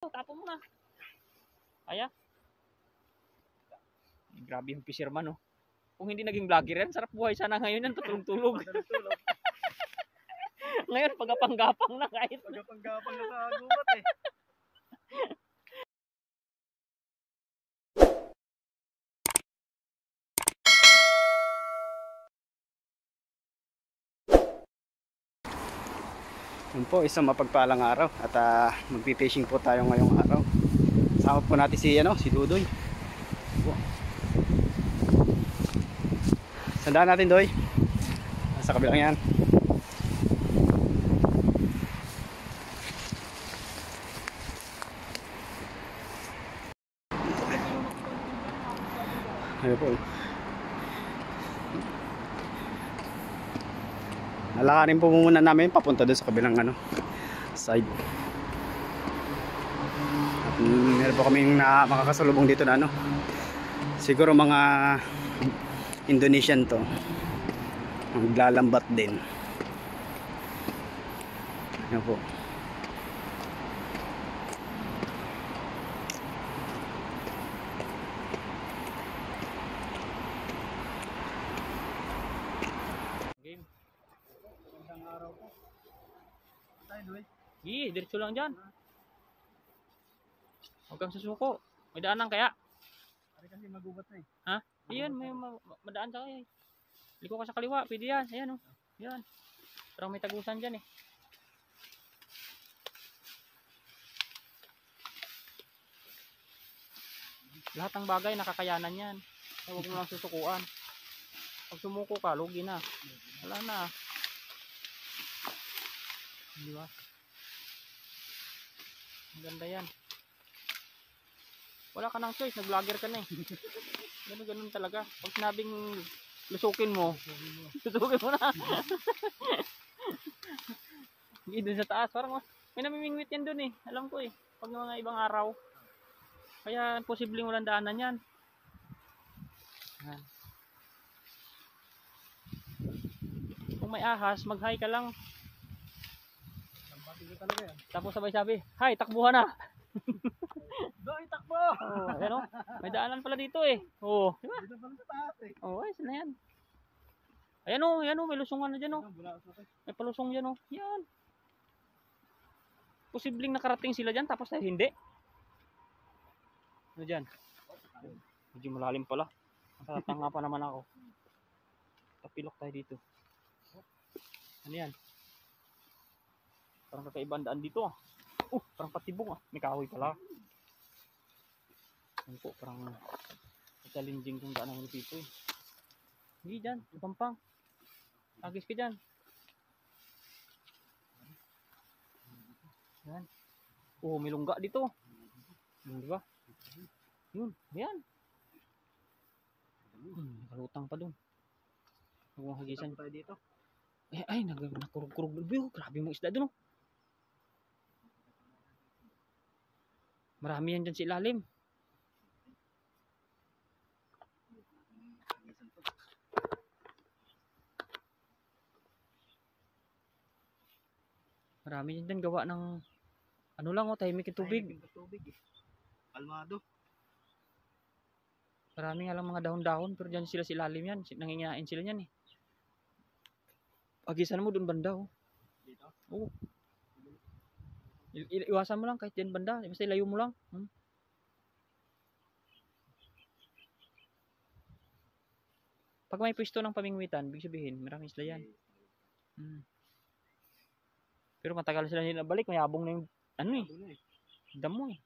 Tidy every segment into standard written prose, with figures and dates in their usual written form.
Tapo mo na. Kaya? Grabe yung fisherman, no? Kung hindi naging vlogger yan, sarap buhay sana ngayon yan, tutulog-tulog. Ngayon, pagapang-gapang na kahit. Pagapang-gapang na sa gubat eh. Yun po, isang mapagpalang araw at magpi-fishing po tayo ngayong araw. Sama po natin si Dudoy. Sandaan natin, Doy. Sa kabilang yan. Ayun po. Lalakarin po muna namin papunta doon sa kabilang side. At meron po kaming makakasalubong dito na siguro mga Indonesian to. Maglalambat din. Ayun po. Game. Isang araw po. Tayo, Doy. Diretso lang dyan. Huwag kang susuko. May daanan kaya? Ari kasi magubat na eh. Ha? Ayan, may madaan sa kaya. Liko ka sa kaliwa, pwede yan. Ayan, oh. Ayan. Parang may tagusan dyan eh. Lahat ng bagay nakakayanan yan. Kaya huwag mo lang susukuan. Pag sumuko ka, lugi na. Wala na. Di ba? Ang ganda yan. Wala ka ng choice, nag-vlogger ka na eh. Ganun talaga. Pag sinabing lusukin mo, lusukin mo na. Hindi dun sa taas, parang may namimingwit yan dun eh. Alam ko eh, pag mga ibang araw. Kaya posibleng walang daanan yan. Yan. Kung may ahas, mag-hi ka lang. Lampatin ko talaga yan. Tapos sabay sabi, hi, takbuhan na. Doy, takbo! Oh, ayan oh. May daanan pala dito eh. Oh, di ba? Dito pala sa taas eh. Oh, ayos na yan. Ayan oh, may lusungan na dyan oh. May palusong dyan oh. Yan. Posibleng nakarating sila dyan tapos tayo hindi. Ano dyan? Medyo malalim pala. Nakatanga pa naman ako. Tapilok tayo dito. Ano yan? Parang kakaibang daan dito ah. Parang patibong ah. May kahoy pala. Ano po, parang challenging kung daan ng dito eh. Hindi dyan, pampang. Agis ka dyan. Yan. Oh, may lungga dito. Di ba? Yun, yan. Nakalutang pa dun. Huwag mong hagisan. Tayo dito. Ay, nakurug-kurug. Grabe mong isda dun oh. Marami yan dyan sa ilalim. Marami yan dyan gawa ng ano lang oh, tahimik yung tubig. Tubig eh. Kalmado. Marami nga lang mga dahon-dahon pero dyan sila sa ilalim yan. Nangingain sila yan eh. Agisan mo dun banda oh. Dito? Oo. Iwasan mo lang kahit dyan banda. Basta ilayo mo lang. Pag may pwesto ng pamingwitan, ibig sabihin, maraming isla yan. Pero matagal sila nila balik, mayabong na yung ano eh. Damo eh.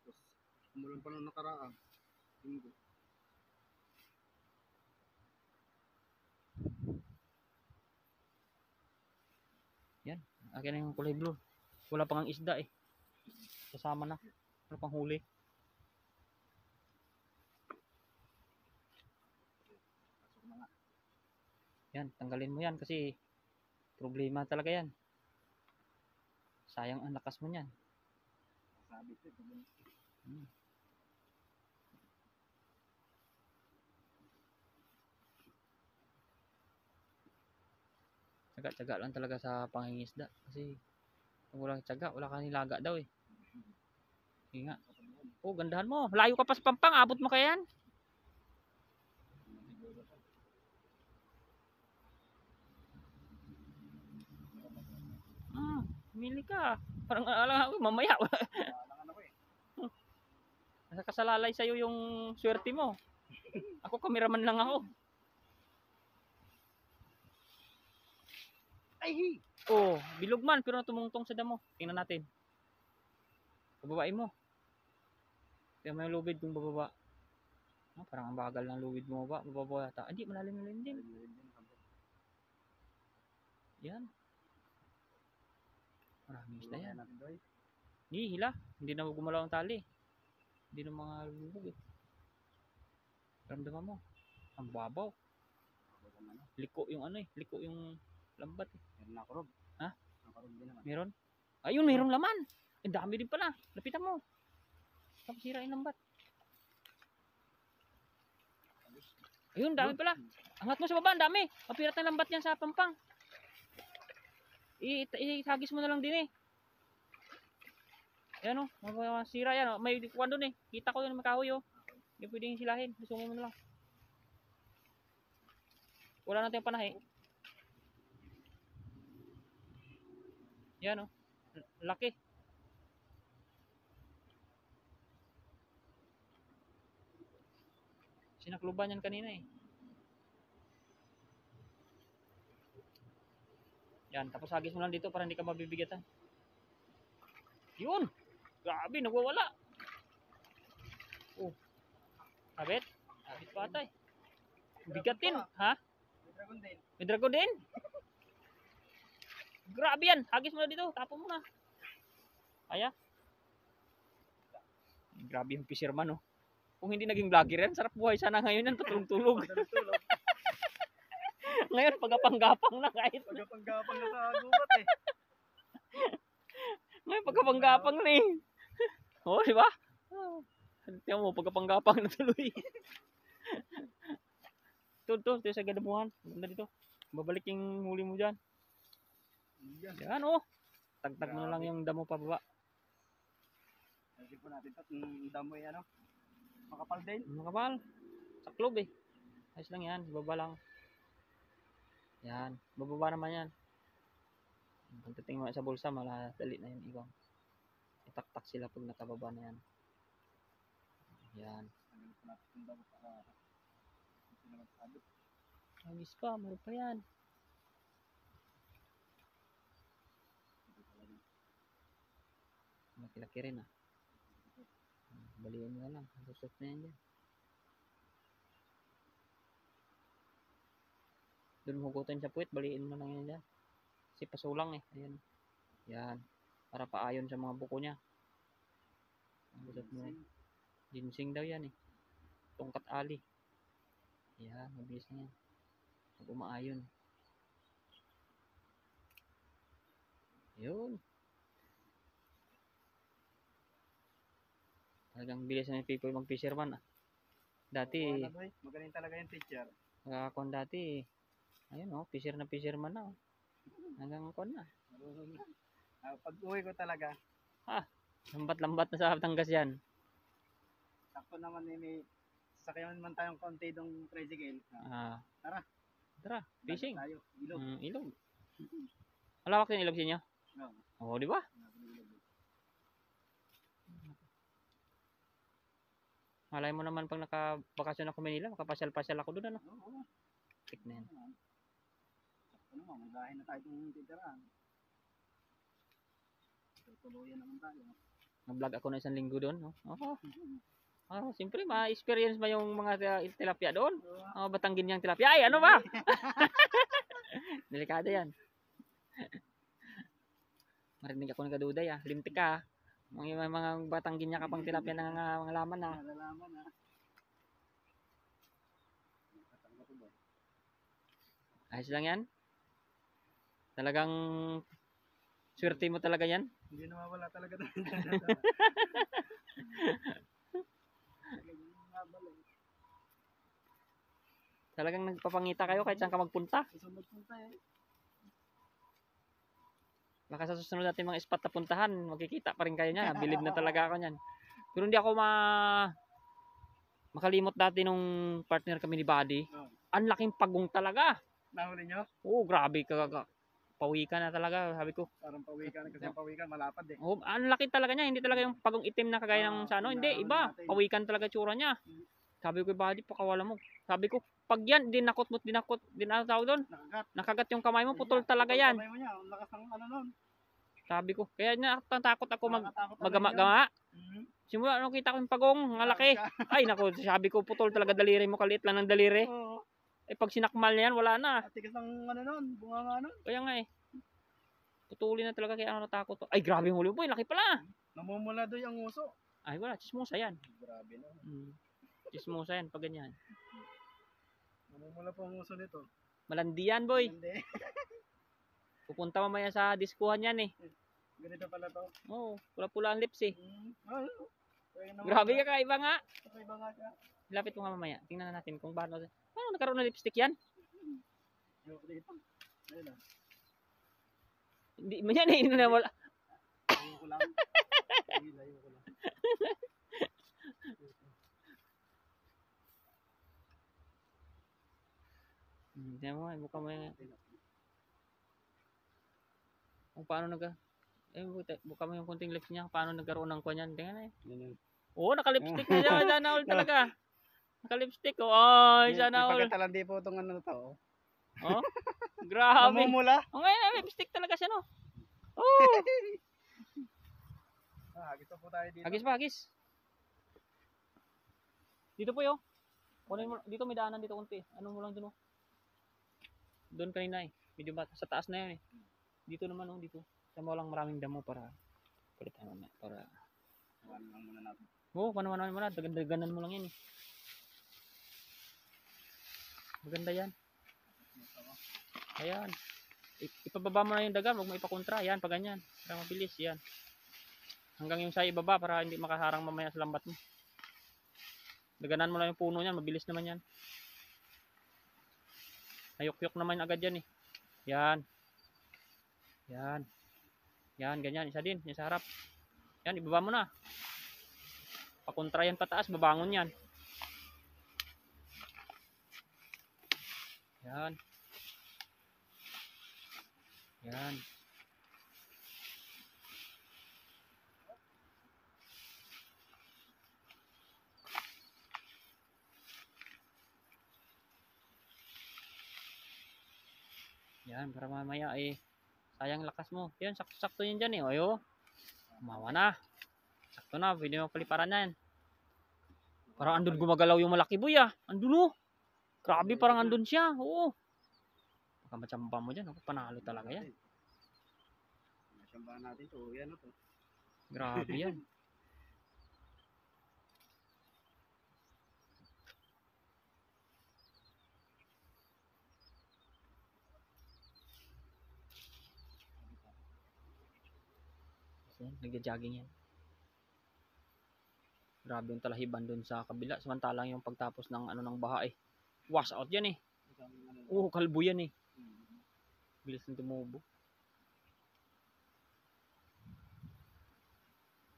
Tapos, umulan pa nung nakaraan. Linggo. Yan. Akin na yung kulay blue. Wala pang ang isda eh. Kasama na. Wala pang huli. Yan, tanggalin mo yan kasi problema talaga yan. Sayang ang lakas mo niyan. Sabi ko ito. Tsaga-tsaga lang talaga sa pangingisda kasi Pag walang tiyaga, wala ka nilaga daw eh. Sige nga. Oh, gandahan mo. Layo ka pa sa Pampang, abot mo kaya yan? Mili ka. Parang alang ako, mamaya. Alangan ako eh. Nasa kasalalay sa'yo yung swerte mo. Ako, kameraman lang ako. Ay! Oh, bilog man, pero tumungtong sa damo. Tingnan natin. Pababain mo. Tingnan mo yung lubid kung bababa. Ah, parang ang bagal ng lubid mo ba? Bababa yata. Hindi, malalim din. Yan. Maraming isda yan. Hindi, hila. Hindi na gumalaw ang tali. Hindi na mga lubog eh. Ramdaman mo. Ang babaw. Liko yung ano eh. Liko yung lambat eh. Meron ako, Rob. Ha? Nakaroon din naman. Meron? Ayun, meron laman. Ang dami din pala. Lapitan mo. Tapos sira yung lambat. Ayun, dami pala. Angat mo sa baba, ang dami. Mapirat na lambat yan sa Pampang. Itagis mo na lang din eh. Ayan o, masira yan o. May kuwan doon eh. Kita ko yun, may kahoy o. Hindi pwedeng silahin. Gusto mo na lang. Wala natin yung panahe. Yan o. Laki. Sinakluban yan kanina eh. Yan, tapos hagis mo lang dito para hindi ka mabibigatan. Yun! Grabe, nagwawala. Oh. Sabit? Sabit pa atay. Bigatin, ha? May dragon din. May dragon din? Grabe yan. Hagis mo na dito. Tapon mo na. Kaya? Grabe yung fisherman, oh. Kung hindi naging vlogger yan, sarap buhay sana ngayon yan. Patulog-tulog. Ngayon, pagkapang-gapang na kahit. Pagkapanggapang na sa gubat eh. Ngayon, pagkapang-gapang na eh. Oo, di ba? Tingnan mo, pagkapang-gapang na tuloy. Ito sa gadamuhan. Ganda dito. Babalik yung huli mo dyan. Yan, oh. Tagtag mo na lang yung damo pababa. Kasi po natin ito, yung damo ay ano, makapal din. Makapal. Saklob eh. Ayos lang yan. Ibaba lang. Yan. Bababa naman yan. Kung titingin mo sa bulsa, maladali na yun ibang. Itaktak sila pag nakababa na yan. Yan. Ano po natin yung damo para hindi na magsabi. Ayos pa. Meron pa yan. Laki-laki rin ah. Baliin mo na lang. Lusot na yan dyan. Doon mo hugutin sa puwit. Baliin mo lang yan dyan. Kasi pasulang eh. Ayan. Yan. Para paayon sa mga buko niya. Lusot mo yan. Ginseng daw yan eh. Tungkat ali. Yan. Mabilis na yan. Pag umaayon. Yun. Talagang bilis na yung people mag-fisherman ah. Dati, Magaling talaga yung teacher. kon dati, ayun oh, fisherman na oh. Hanggang kon na. Pag uwi ko talaga, Lambat-lambat na sa Batangas yan. sakto naman eh, may sasakyan man tayong konti dong tricycle. Tara. Tara, fishing. Tayo, ilog. Ilog. Malawak din ilog sa inyo? Oo, di ba? Malay mo naman pag nakabakasyon ako Manila, makapasyal-pasyal ako doon ano. Oo. Tik na yan. Sakto naman, magahin na tayo itong titirahan. Tuluyan naman tayo. Nag-vlog ako na isang linggo doon. No? Siyempre, ma-experience ba yung mga tilapia doon? Batanggin yung tilapia. Ay, ano ba? Delikado yan. Marinig ako ng kaduday ah. Limtik ka ah. Mga batanggin niya kapang tilapia ng mga laman na. Malalaman na. Ayos lang yan. Talagang swerte mo talaga yan. Hindi nawawala talaga tayo. Talagang nagpapangita kayo kahit saan ka magpunta. Susunod punta eh. Baka sa susunod natin mga spot na puntahan, magkikita pa rin kayo niyan. Bilib na talaga ako niyan. Pero hindi ako makalimot dati nung partner kami ni Buddy. Oh. Ang laking pagong talaga. Nahuli nyo? Oo, grabe ka. Pawikan na talaga, sabi ko. Parang pawikan kasi ang pawikan malapad eh. Oh, ang laki talaga niya, hindi talaga yung pagong itim na kagaya ng sa ano, hindi, iba. Pawikan talaga tsura niya. Sabi ko, Buddy, pakawala mo. Sabi ko, pag yan, dinakot, ano tawag doon? Nakagat. Nakagat yung kamay mo, putol talaga yan. Kamay mo niya, ang lakas ng ano nun. Sabi ko, kaya natakot ako Nakakatakot talaga yun. magama-gama. Mhm. Simula nung kita ko yung pagong, ang laki. Ay nako, sabi ko putol talaga daliri mo, kaliit lang ng daliri. Oo. Eh pag sinakmal niyan, wala na. Atigas ng ano nun, bunga nga nun. Kaya nga eh. Putulin na talaga kaya ako natakot. Ay grabe yung huli mo, laki pala. Namumula doon yung uso. Ay wala, chismosa yan. Grabe na. Chismosa yan pag ganyan. Namumula po ang uso nito. Malandi yan boy. Hindi. Pupunta mamaya sa diskuhan yan eh. Ganito pala to. Oo, pula-pula ang lips eh. Ah, kaya naman Grabe pala. ka kaiba nga. Kakaiba nga siya. Lapit mo nga mamaya. Tingnan na natin kung paano nagkaroon ng lipstick yan. Yung dito. Ayun ah. Hindi man yan eh. Wala. Layo ko lang. Layo ko lang. Tingnan mo, mukha mo yan. Kung paano buka mo yung kunting lips niya, paano nagkaroon ng kanyan. Tingnan na eh. Oo, nakalipstick na siya. Sana all talaga. Nakalipstick. Ay, sana all. Pagkatalandi po itong ano to. Oh, grabe. Namumula. Oh, ngayon, lipstick talaga siya, no? Oh, Hagis po tayo dito. hagis pa, hagis. Dito po yo. Kunin mo, dito may daanan dito konti. Ano mo lang dun, oh. Doon kanina eh. Medyo sa taas na yun eh. Dito naman, oh, dito. Sama lang maraming damo para palitan mo na. Para Ano lang muna natin. Oo, panawanan mo na. Daganan mo lang yan eh. Maganda yan. Ayan. Ipababa mo na yung dagan. Huwag mo ipakontra. Ayan, pag ganyan. Para mabilis. Yan. Hanggang yung sa ibaba para hindi makaharang mamaya sa lambat mo. Daganan mo lang yung puno niyan. Mabilis naman yan. Ayok-yok naman agad yan eh. Yan. Yan. Yan, ganyan. Isa din. Yan sa harap. Yan, ibaba mo na. Pakontra yan pataas, babangon yan. Yan. Yan. Yan, para mamaya eh sayang lakas mo. Yan, sakto-sakto yan dyan eh. Ayo. Umawa na. Sakto na, pwede mo paliparan na yan. Parang andun gumagalaw yung malaki boy ah. Andun oh. Grabe, parang andun siya. Oo. Baka matsamba mo dyan. Ako, panalo talaga yan. Masyambahan natin to. Yan o to. Grabe yan. Yan, nagja-jogging yan. Grabe yung talahiban dun sa kabila. Samantalang yung pagtapos ng ano ng baha eh. Wash out yan eh. Oo, kalbo yan eh. Bilis ng tumubo.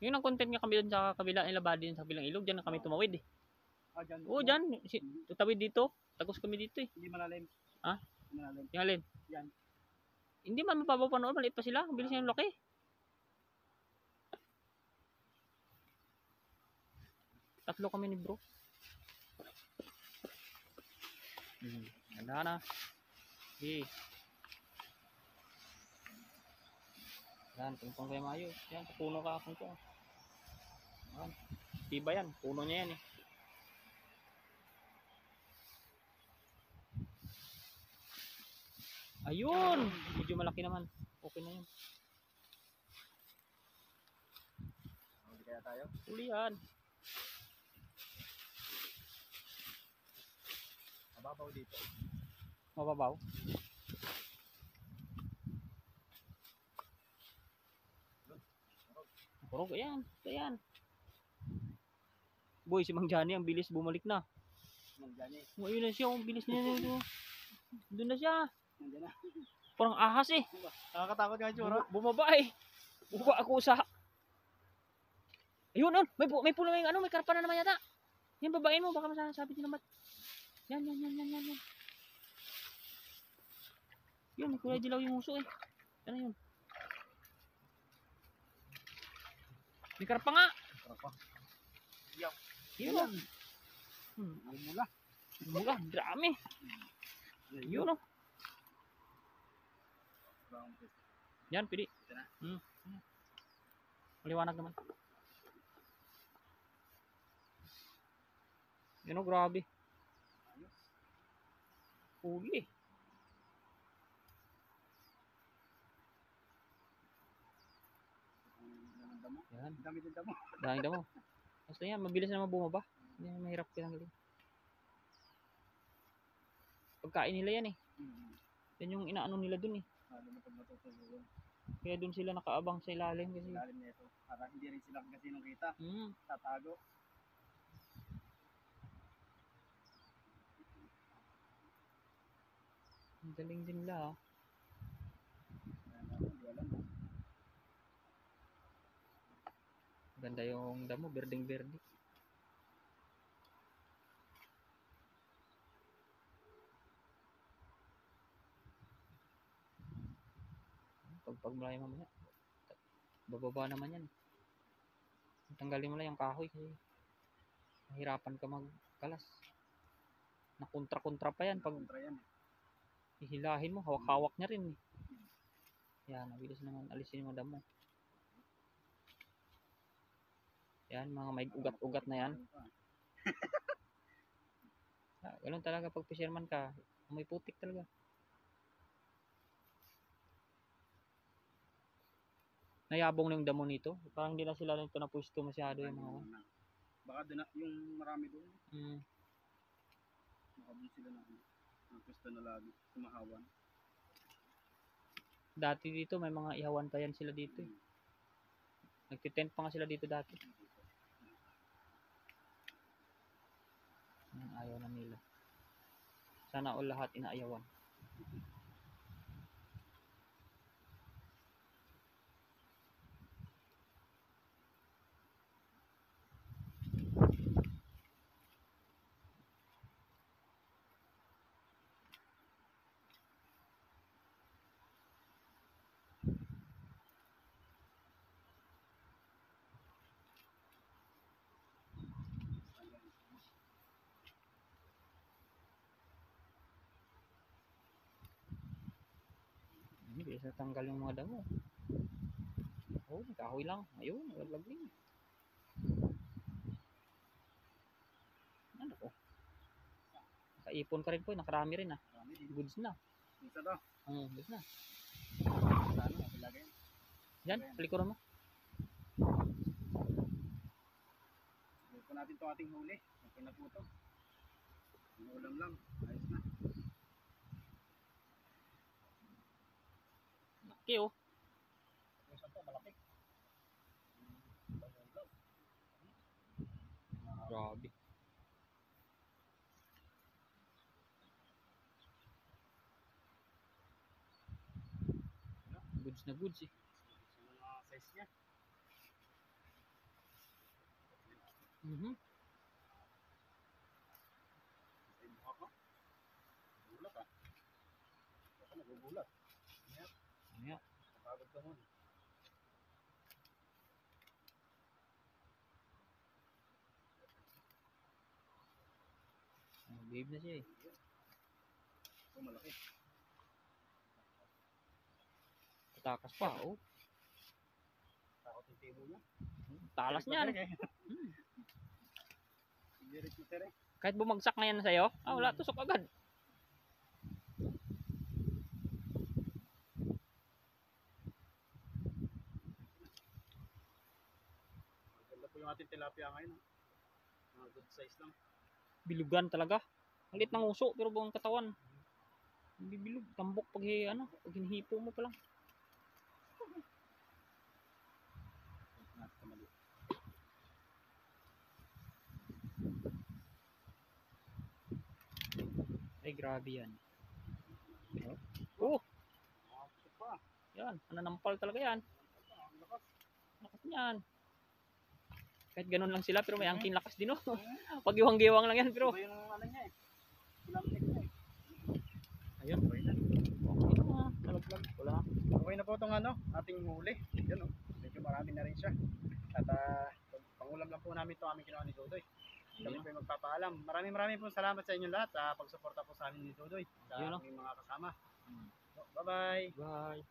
Yun ang content nga kami dun sa kabila nila Buddy sa kabilang ilog. Diyan na kami tumawid eh. Ah, dyan. Oo, dyan. Tutawid dito. Tagos kami dito eh. Hindi malalim. Ha? Hindi malalim. Yung alin? Yan. Hindi man mapabaw pa noon. Maliit pa sila. Ang bilis niya yung laki. Tatlo kami ni bro. Ganda na. Okay. Yan, tungkong kayo maayos. Yan, sa puno ka akong ko. Yan. Diba yan? Puno niya yan eh. Ayun! Medyo malaki naman. Okay na yun. Hindi kaya tayo. Uli yan. Mababaw dito. Mababaw. Kurog, ayan. Ayan. Boy, si Mang Johnny, ang bilis bumalik na. Nandiyan eh. Oh, ayun na siya, ang bilis niya. Doon na siya. Nandiyan na. Parang ahas eh. Nakakatakot nga yung tsura. Bumaba eh. Bumaba ako sa... Ayun, on. May puno yung ano, may karpa na naman yata. Yan, babain mo. Baka masasabi din naman. Yan. Yun, may kulay dilaw yung uso eh. Ano yun? May karpa nga. Karpa. Yun. Mula. Mula, drami. Yun oh. Yan, pili. Maliwanag naman. Yan oh, grabe. Huli. Yan. Dami din damo. Dahil damo. Basta yan, mabilis naman bumaba. Hindi naman mahirap tinanggalin. Pagkain nila yan eh. Yan yung inaano nila dun eh. Lalo na pag matutulog. Kaya dun sila nakaabang sa ilalim kasi. Lalim na ito. Para hindi rin sila kasi nung kita. Tatago. Ang galing din nila ah. Hindi alam mo. Ganda yung damo, berdeng berde. Pag malayo mamaya, bababa naman yan. Tanggalin mo lang yung kahoy kasi mahirapan ka magkalas. Nakontra-kontra pa yan pag Kontra yan. hihilahin mo, hawak-hawak niya rin eh. Yan, nabilis naman alisin yung damo. Yan, mga may ugat-ugat na yan. Ganun talaga pag fisherman ka, may putik talaga. Nayabong na yung damo nito. Parang hindi na sila nito napwesto masyado yung mga. Baka doon na, yung marami doon. Mm. Baka doon sila na. Ang pwesto na lagi. Sumahawan. Dati dito may mga ihawan pa yan sila dito eh. Nagtitent pa nga sila dito dati. Yan, ayaw na nila. Sana all lahat inaayawan. Hindi sa tanggal yung mga damo. Oh, kahoy lang. Ayun, nalaglag din. Ano ko? Nakaipon ka rin po, nakarami rin ah. Marami din. Goods na. Isa to. Goods na. Sana, talaga yun. Yan, palikuran mo. Huwag po natin ito ating huli. Okay na po ito. Ulam lang. Ayos na. Laki oh. Isa to, malaki. Grabe. Goods na goods eh. Sa mga size niya. Sa mukha ko. Gulat ah. Baka nagugulat. Ayan. Napagod ka muna. Babe na siya eh. Ito malaki. Takas pa oh. Takot yung table niya. Talas niyan. Diretso na tere. Kahit bumagsak na yan sa'yo, wala, tusok agad. Maganda po yung ating tilapia ngayon. Mga good size lang. Bilugan talaga. Ang liit ng uso pero buong katawan. Hindi bilog, tambok pag pag hinihipo mo pa lang. Ay grabe yan. Oh, Yan, nananampal talaga yan. Lakas niyan. Kahit ganun lang sila, pero may angking lakas din, oh. Pag-iwang-giwang lang yan, pero... Iba yung ano niya eh. Lamig niya eh. Ayun, okay na. Nalaglag. Wala. Okay na po itong ano, ating huli. Yan oh. Medyo marami na rin siya. At pangulam lang po namin ito aming kinuha ni Dudoy. Kami po yung magpapaalam. Maraming po salamat sa inyo lahat sa pagsuporta po sa amin ni Dudoy. Sa Yun, oh. aming mga kasama. So, bye-bye. Bye.